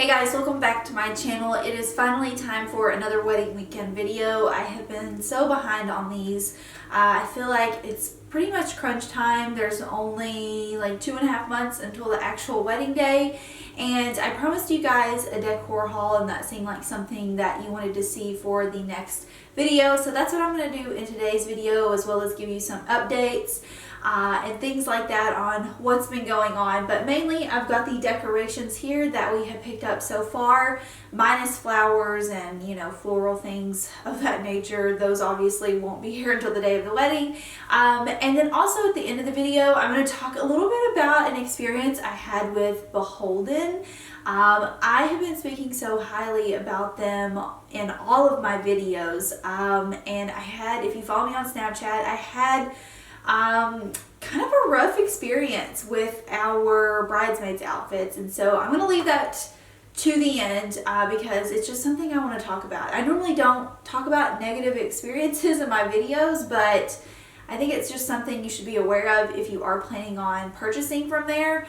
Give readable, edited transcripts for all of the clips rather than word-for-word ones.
Hey guys, welcome back to my channel. It is finally time for another wedding weekend video. I have been so behind on these. I feel like it's pretty much crunch time. There's only like 2.5 months until the actual wedding day, and I promised you guys a decor haul, and that seemed like something that you wanted to see for the next video. So that's what I'm going to do in today's video, as well as give you some updates and things like that on what's been going on. But mainly I've got the decorations here that we have picked up so far, minus flowers and floral things of that nature. Those obviously won't be here until the day of the wedding. And then also at the end of the video I'm going to talk a little bit about an experience I had with Bhldn. I have been speaking so highly about them in all of my videos, and I had, if you follow me on Snapchat, I had kind of a rough experience with our bridesmaids outfits, and so I'm going to leave that to the end because it's just something I want to talk about. I normally don't talk about negative experiences in my videos, but I think it's just something you should be aware of if you are planning on purchasing from there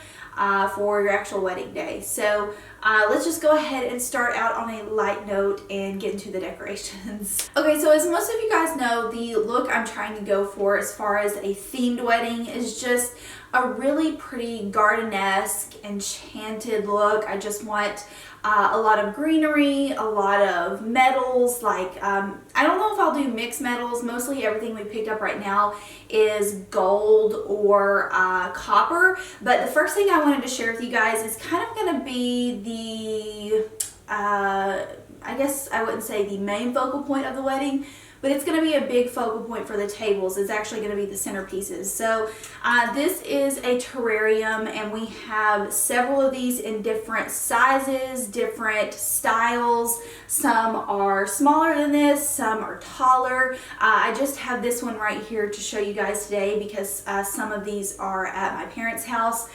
for your actual wedding day. So let's just go ahead and start out on a light note and get into the decorations. Okay, so as most of you guys know, the look I'm trying to go for as far as a themed wedding is just a really pretty garden-esque, enchanted look. I just want a lot of greenery, a lot of metals, like I don't know if I'll do mixed metals. Mostly everything we picked up right now is gold or copper, but the first thing I wanted to share with you guys is kind of going to be the I guess I wouldn't say the main focal point of the wedding, but it's going to be a big focal point for the tables. It's actually going to be the centerpieces. So this is a terrarium, and we have several of these in different sizes, different styles. Some are smaller than this, some are taller. I just have this one right here to show you guys today because some of these are at my parents' house.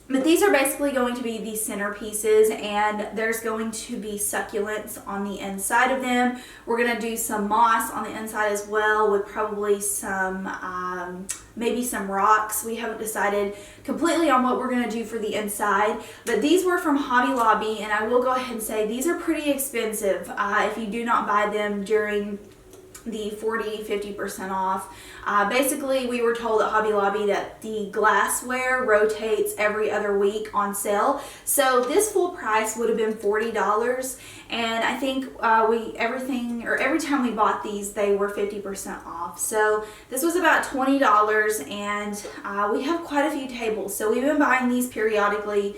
But these are basically going to be the centerpieces, and there's going to be succulents on the inside of them. We're going to do some moss on the inside as well, with probably some, maybe some rocks. We haven't decided completely on what we're going to do for the inside, but these were from Hobby Lobby, and I will go ahead and say these are pretty expensive if you do not buy them during the 40-50% off. Basically, we were told at Hobby Lobby that the glassware rotates every other week on sale, so this full price would have been $40, and I think every time we bought these, they were 50% off. So this was about $20, and we have quite a few tables, so we've been buying these periodically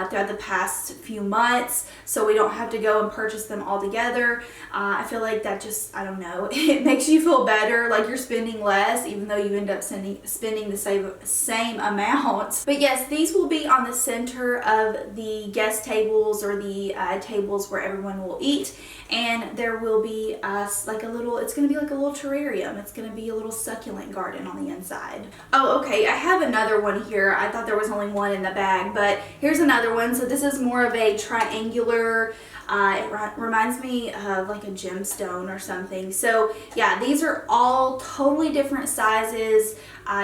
throughout the past few months, so we don't have to go and purchase them all together. I feel like that just, I don't know, it makes you feel better, like you're spending less, even though you end up spending the same amount. But yes, these will be on the center of the guest tables, or the tables where everyone will eat, and there will be like a little, it's going to be like a little terrarium. It's going to be a little succulent garden on the inside. Oh, okay, I have another one here. I thought there was only one in the bag, but here's another one. So this is more of a triangular, it reminds me of like a gemstone or something. So yeah, these are all totally different sizes,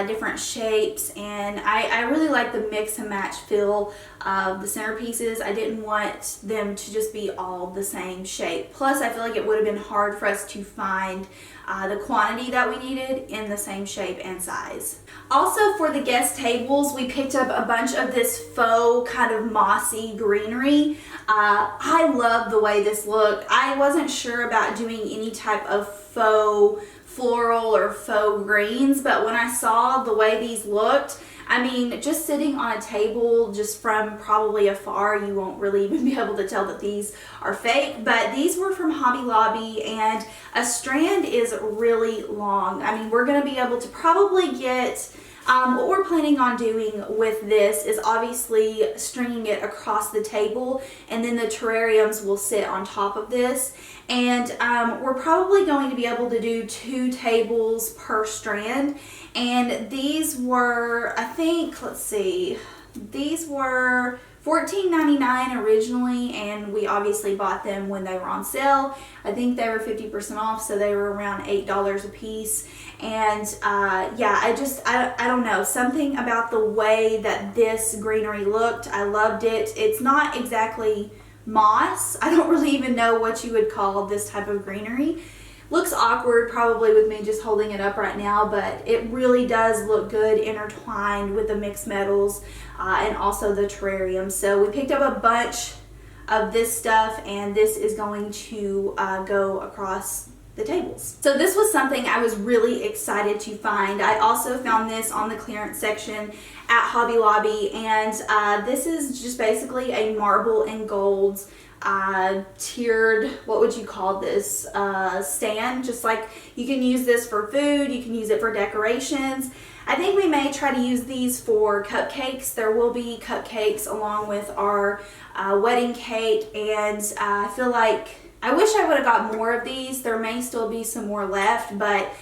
different shapes, and I really like the mix and match feel of the centerpieces. I didn't want them to just be all the same shape. Plus, I feel like it would have been hard for us to find the quantity that we needed in the same shape and size. Also, for the guest tables, we picked up a bunch of this faux kind of mossy greenery. I love the way this looked. I wasn't sure about doing any type of faux floral or faux greens, but when I saw the way these looked, I mean, just sitting on a table, just from probably afar, you won't really even be able to tell that these are fake. But these were from Hobby Lobby, and a strand is really long. I mean, we're going to be able to probably get, what we're planning on doing with this is obviously stringing it across the table, and then the terrariums will sit on top of this. And we're probably going to be able to do 2 tables per strand. And these were, I think, let's see, these were $14.99 originally, and we obviously bought them when they were on sale. I think they were 50% off, so they were around $8 a piece. And yeah, I don't know, something about the way that this greenery looked, I loved it. It's not exactly moss. I don't really even know what you would call this type of greenery. Looks awkward probably with me just holding it up right now, but it really does look good intertwined with the mixed metals and also the terrarium. So we picked up a bunch of this stuff, and this is going to go across the tables. So this was something I was really excited to find. I also found this on the clearance section at Hobby Lobby, and this is just basically a marble and gold tiered, what would you call this, stand. Just like you can use this for food, you can use it for decorations. I think we may try to use these for cupcakes. There will be cupcakes along with our wedding cake, and I feel like I wish I would have got more of these. There may still be some more left, but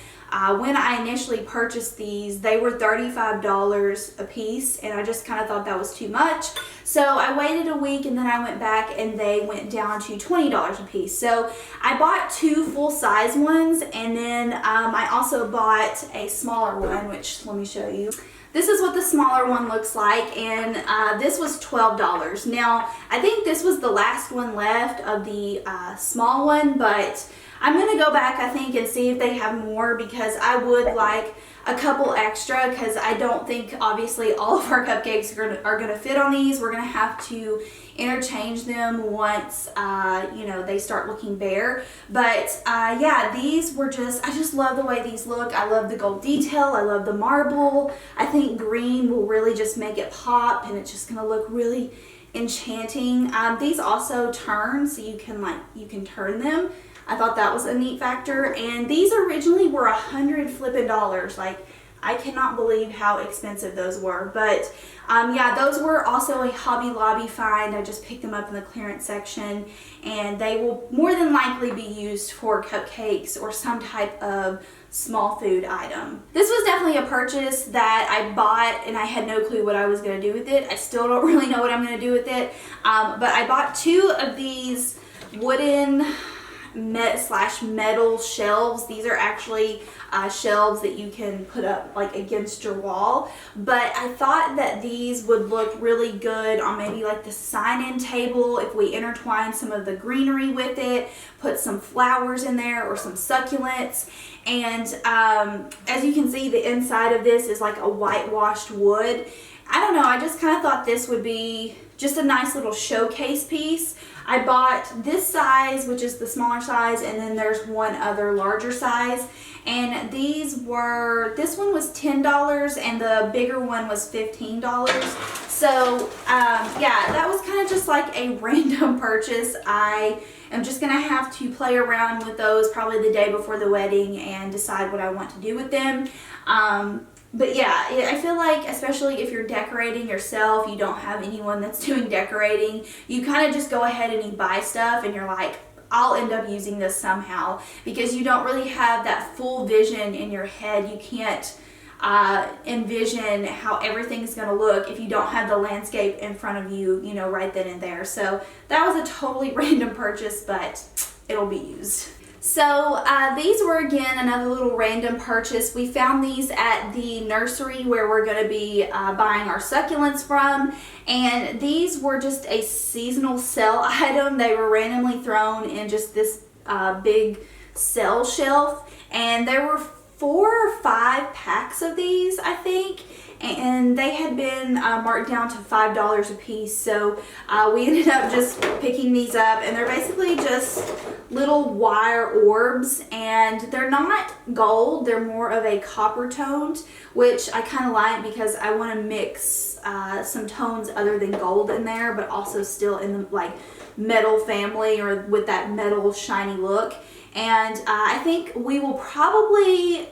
when I initially purchased these, they were $35 a piece, and I just kind of thought that was too much. So I waited a week, and then I went back and they went down to $20 a piece. So I bought two full-size ones, and then I also bought a smaller one, which let me show you. This is what the smaller one looks like, and this was $12. Now, I think this was the last one left of the small one, but I'm going to go back, I think, and see if they have more, because I would like a couple extra, because I don't think, obviously, all of our cupcakes are going to fit on these. We're going to have to interchange them once, you know, they start looking bare. But, yeah, these were just, I just love the way these look. I love the gold detail. I love the marble. I think green will really just make it pop, and it's just going to look really enchanting. These also turn, so you can turn them. I thought that was a neat factor, and these originally were $100 flippin' dollars. Like, I cannot believe how expensive those were. But yeah, those were also a Hobby Lobby find. I just picked them up in the clearance section, and they will more than likely be used for cupcakes or some type of small food item. This was definitely a purchase that I bought, and I had no clue what I was going to do with it. I still don't really know what I'm going to do with it, but I bought two of these wooden metal shelves. These are actually shelves that you can put up like against your wall, but I thought that these would look really good on maybe like the sign-in table if we intertwine some of the greenery with it, put some flowers in there or some succulents. And as you can see, the inside of this is like a whitewashed wood. I don't know, I just kind of thought this would be just a nice little showcase piece. I bought this size, which is the smaller size, and then there's one other larger size. And these were, this one was $10 and the bigger one was $15. So yeah, that was kind of just like a random purchase. I am just gonna have to play around with those probably the day before the wedding and decide what I want to do with them. But yeah, I feel like, especially if you're decorating yourself, you don't have anyone that's doing decorating, you kind of just go ahead and you buy stuff and you're like, I'll end up using this somehow, because you don't really have that full vision in your head. You can't envision how everything's going to look if you don't have the landscape in front of you, you know, right then and there. So that was a totally random purchase, but it'll be used. So these were, again, another little random purchase. We found these at the nursery where we're going to be buying our succulents from, and these were just a seasonal sale item. They were randomly thrown in just this big sale shelf, and there were 4 or 5 packs of these, I think, and they had been marked down to $5 a piece. So we ended up just picking these up, and they're basically just little wire orbs, and they're not gold, they're more of a copper toned, which I kind of like because I want to mix some tones other than gold in there, but also still in the like metal family or with that metal shiny look. And I think we will probably,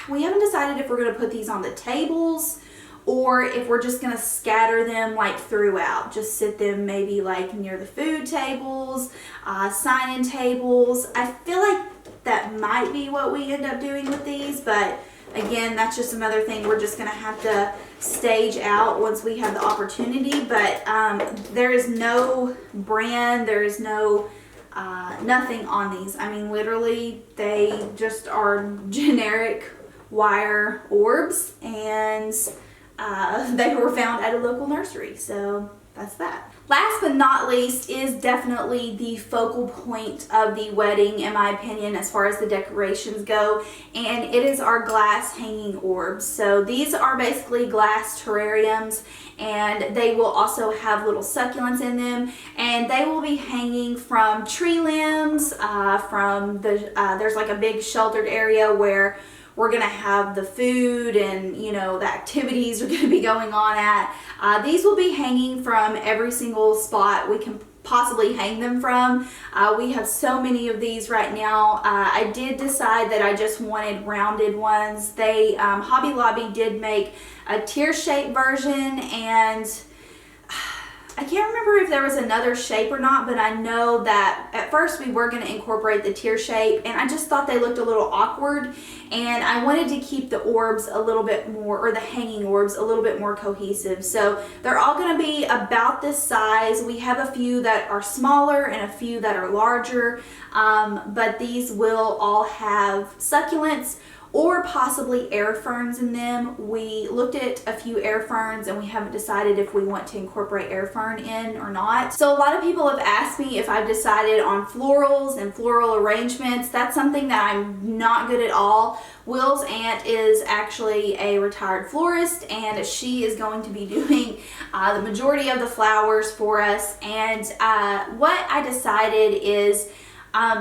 we haven't decided if we're going to put these on the tables or if we're just going to scatter them like throughout. Just sit them maybe like near the food tables, sign-in tables. I feel like that might be what we end up doing with these, but again, that's just another thing we're just going to have to stage out once we have the opportunity. But there is no brand, there is no nothing on these. I mean, literally, they just are generic wire orbs, and they were found at a local nursery. So that's that. Last but not least is definitely the focal point of the wedding, in my opinion, as far as the decorations go, and it is our glass hanging orbs. So these are basically glass terrariums, and they will also have little succulents in them, and they will be hanging from tree limbs, from the there's like a big sheltered area where we're gonna have the food and, you know, the activities are gonna be going on at. These will be hanging from every single spot we can possibly hang them from. We have so many of these right now. I did decide that I just wanted rounded ones. They, Hobby Lobby did make a tear-shaped version, and I can't remember if there was another shape or not, but I know that at first we were going to incorporate the tear shape, and I just thought they looked a little awkward, and I wanted to keep the orbs a little bit more, or the hanging orbs a little bit more cohesive. So they're all going to be about this size. We have a few that are smaller and a few that are larger, but these will all have succulents or possibly air ferns in them. We looked at a few air ferns and we haven't decided if we want to incorporate air fern in or not. So a lot of people have asked me if I've decided on florals and floral arrangements. That's something that I'm not good at all. Will's aunt is actually a retired florist, and she is going to be doing the majority of the flowers for us. And what I decided is,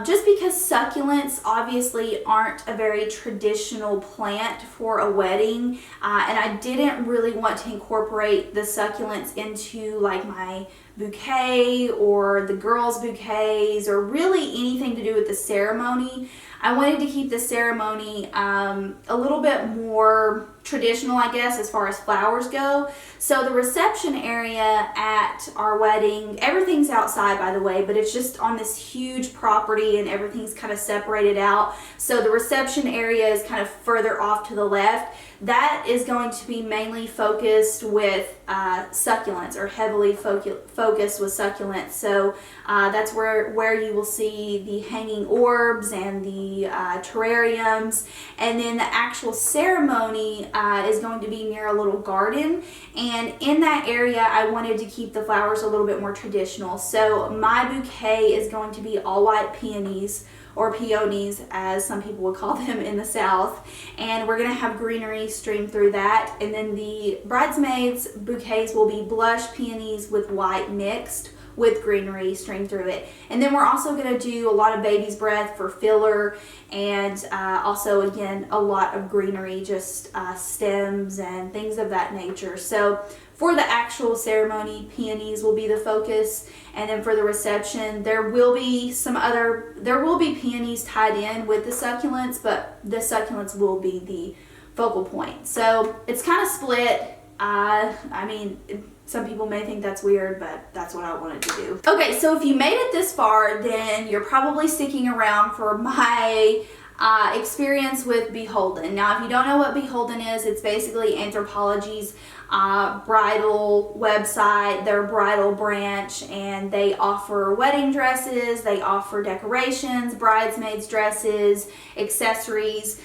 just because succulents obviously aren't a very traditional plant for a wedding, and I didn't really want to incorporate the succulents into like my bouquet or the girls' bouquets or really anything to do with the ceremony. I wanted to keep the ceremony a little bit more traditional, I guess, as far as flowers go. So the reception area at our wedding, everything's outside, by the way, but it's just on this huge property and everything's kind of separated out. So the reception area is kind of further off to the left. That is going to be mainly focused with succulents, or heavily focused with succulents. So that's where you will see the hanging orbs and the terrariums. And then the actual ceremony is going to be near a little garden. And in that area, I wanted to keep the flowers a little bit more traditional. So my bouquet is going to be all white peonies, or peonies as some people would call them in the South, and we're gonna have greenery stream through that. And then the bridesmaids bouquets will be blush peonies with white mixed with greenery stream through it. And then we're also gonna do a lot of baby's breath for filler, and also again a lot of greenery, just stems and things of that nature. So for the actual ceremony, peonies will be the focus, and then for the reception, there will be peonies tied in with the succulents, but the succulents will be the focal point. So it's kind of split. I mean, some people may think that's weird, but that's what I wanted to do. Okay, so if you made it this far, then you're probably sticking around for my experience with Bhldn. Now, if you don't know what Bhldn is, it's basically Anthropologie's bridal website, their bridal branch, and they offer wedding dresses, they offer decorations, bridesmaids dresses, accessories,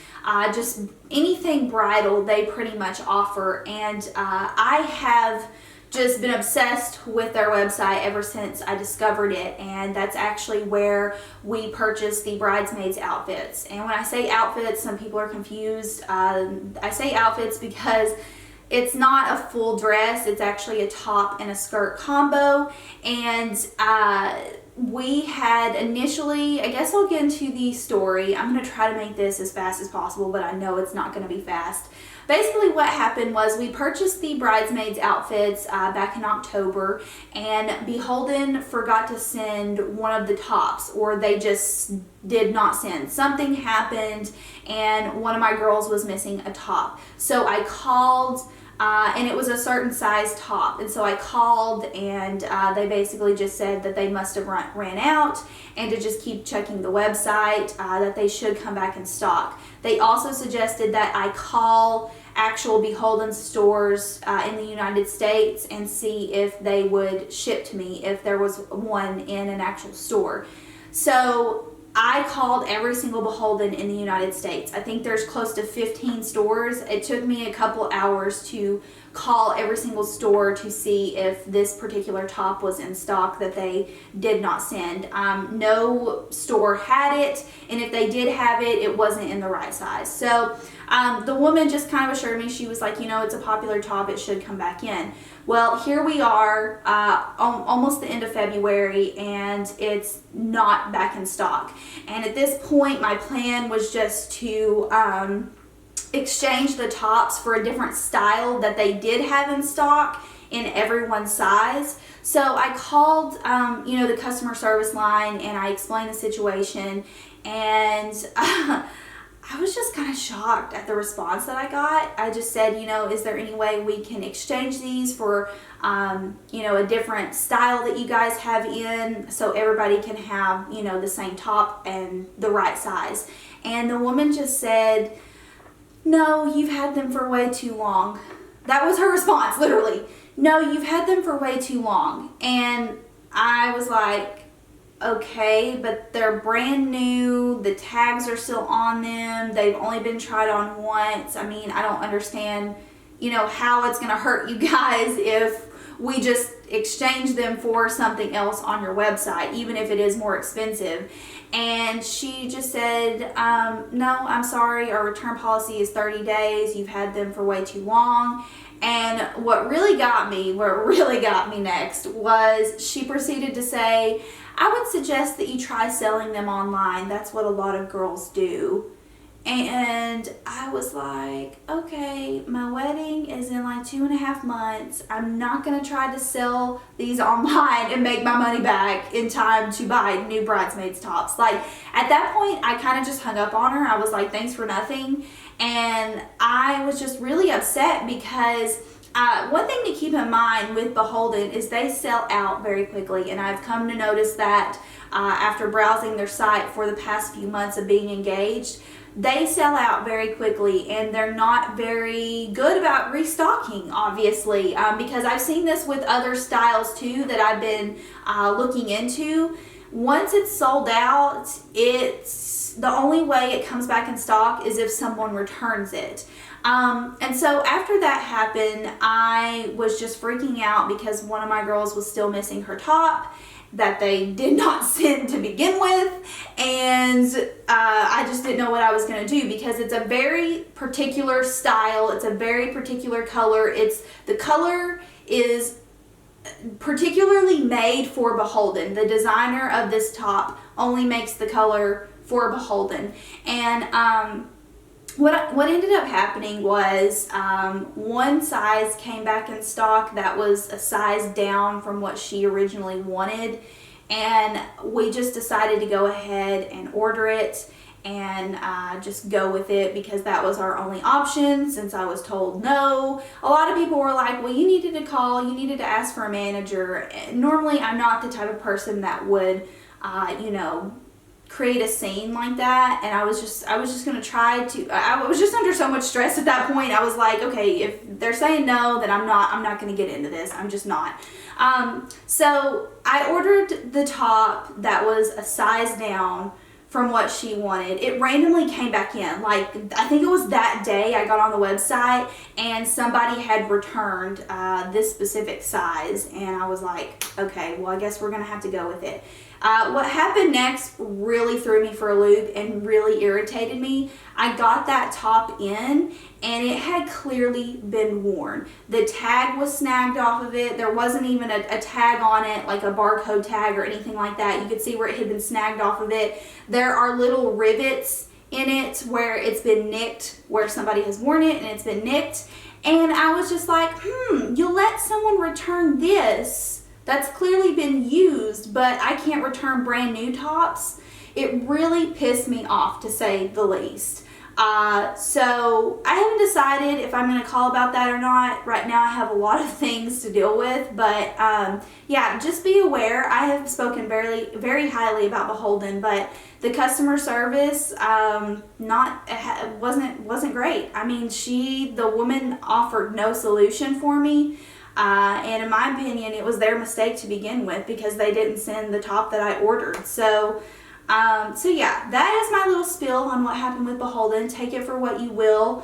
just anything bridal they pretty much offer. And I have just been obsessed with their website ever since I discovered it, and that's actually where we purchased the bridesmaids outfits. And when I say outfits, some people are confused. I say outfits because it's not a full dress, it's actually a top and a skirt combo. And we had initially, I guess I'll get into the story. I'm going to try to make this as fast as possible, but I know it's not going to be fast. Basically what happened was we purchased the bridesmaids outfits back in October, and Bhldn forgot to send one of the tops, or they just did not send. Something happened and one of my girls was missing a top. So I called and it was a certain size top. And so I called, and they basically just said that they must have ran out, and to just keep checking the website, that they should come back in stock. They also suggested that I call actual Bhldn stores in the United States and see if they would ship to me if there was one in an actual store. So I called every single Bhldn in the United States. I think there's close to 15 stores. It took me a couple hours to call every single store to see if this particular top was in stock that they did not send. No store had it, and if they did have it, it wasn't in the right size. So the woman just kind of assured me, she was like, you know, it's a popular top, it should come back in. Well, here we are, almost the end of February, and it's not back in stock. And at this point, my plan was just to exchange the tops for a different style that they did have in stock in everyone's size. So I called, you know, the customer service line, and I explained the situation, and I was just kind of shocked at the response that I got. I just said, you know, is there any way we can exchange these for, you know, a different style that you guys have in, so everybody can have, you know, the same top and the right size? And the woman just said, no, you've had them for way too long. That was her response, literally. No, you've had them for way too long. And I was like, okay, but they're brand new, the tags are still on them, they've only been tried on once. I mean, I don't understand, you know, how it's gonna hurt you guys if we just exchange them for something else on your website, even if it is more expensive. And she just said, no, I'm sorry, our return policy is 30 days, you've had them for way too long. And what really got me next was she proceeded to say, I would suggest that you try selling them online. That's what a lot of girls do. And I was like, okay, my wedding is in like 2.5 months. I'm not going to try to sell these online and make my money back in time to buy new bridesmaids tops. Like, at that point, I kind of just hung up on her. I was like, thanks for nothing. And I was just really upset because one thing to keep in mind with Bhldn is they sell out very quickly. And I've come to notice that after browsing their site for the past few months of being engaged, they sell out very quickly, and they're not very good about restocking, obviously, because I've seen this with other styles too that I've been looking into. Once it's sold out, it's the only way it comes back in stock is if someone returns it. And so after that happened, I was just freaking out because one of my girls was still missing her top that they did not send to begin with, and I just didn't know what I was going to do because it's a very particular style, it's a very particular color, the color is particularly made for Bhldn. The designer of this top only makes the color for Bhldn. And what ended up happening was one size came back in stock that was a size down from what she originally wanted, and we just decided to go ahead and order it and just go with it because that was our only option since I was told no. A lot of people were like, well, you needed to call, you needed to ask for a manager. Normally I'm not the type of person that would you know, create a scene like that, and I was just gonna try to, I was just under so much stress at that point. I was like, okay, if they're saying no, then I'm not gonna get into this. I'm just not. So I ordered the top that was a size down from what she wanted. It randomly came back in. Like, I think it was that day I got on the website and somebody had returned this specific size, and I was like, okay, well, I guess we're gonna have to go with it. What happened next really threw me for a loop and really irritated me. I got that top in and it had clearly been worn. The tag was snagged off of it. There wasn't even a tag on it, like a barcode tag or anything like that. You could see where it had been snagged off of it. There are little rivets in it where it's been nicked, where somebody has worn it and it's been nicked. And I was just like, you'll let someone return this that's clearly been used, but I can't return brand new tops. It really pissed me off, to say the least. So I haven't decided if I'm going to call about that or not. Right now I have a lot of things to deal with, but yeah, just be aware. I have spoken very highly about Bhldn, but the customer service wasn't great. I mean, the woman offered no solution for me. And in my opinion, it was their mistake to begin with because they didn't send the top that I ordered. So yeah, that is my little spiel on what happened with Bhldn. Take it for what you will.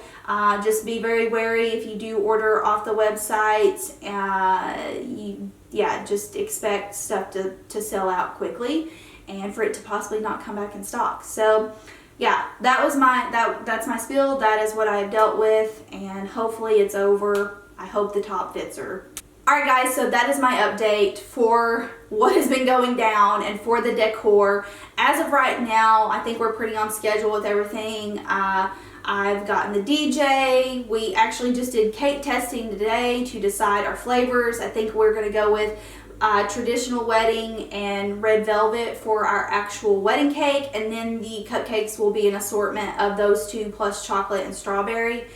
Just be very wary if you do order off the website. Just expect stuff to sell out quickly and for it to possibly not come back in stock. So yeah, that's my spiel. That is what I have dealt with, and hopefully it's over. I hope the top fits her. Alright guys, so that is my update for what has been going down and for the decor. As of right now, I think we're pretty on schedule with everything. I've gotten the DJ. We actually just did cake testing today to decide our flavors. I think we're going to go with traditional wedding and red velvet for our actual wedding cake, and then the cupcakes will be an assortment of those two plus chocolate and strawberry.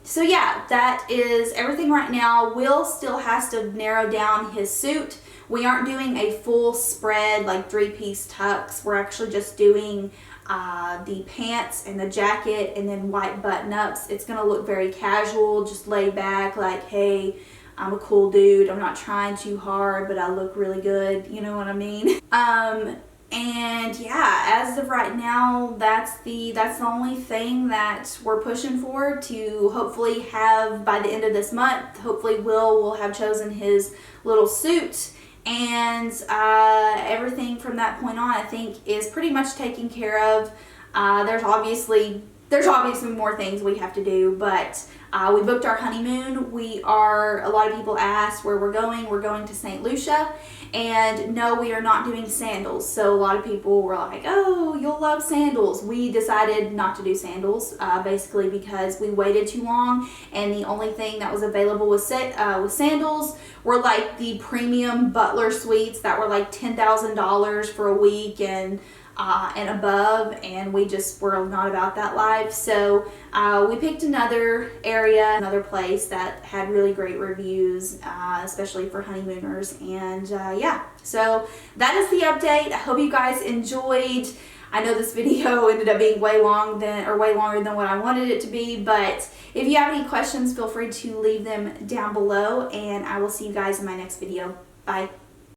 So yeah, that is everything right now. Will still has to narrow down his suit. We aren't doing a full spread like 3-piece tux. We're actually just doing the pants and the jacket and then white button-ups. It's going to look very casual, just laid back, like, hey, I'm a cool dude. I'm not trying too hard, but I look really good. You know what I mean? And yeah, as of right now, that's the only thing that we're pushing for to hopefully have by the end of this month. Hopefully will have chosen his little suit, and everything from that point on I think is pretty much taken care of. There's obviously more things we have to do, but we booked our honeymoon. A lot of people asked where we're going. We're going to St. Lucia, and no, we are not doing sandals. So a lot of people were like, oh, you'll love sandals. We decided not to do sandals, basically because we waited too long, and the only thing that was available with sandals were like the premium butler suites that were like $10,000 for a week and above, and we just were not about that life. So we picked another area, another place that had really great reviews, especially for honeymooners. And yeah, so that is the update. I hope you guys enjoyed. I know this video ended up being way longer than what I wanted it to be, but if you have any questions, feel free to leave them down below, and I will see you guys in my next video. Bye.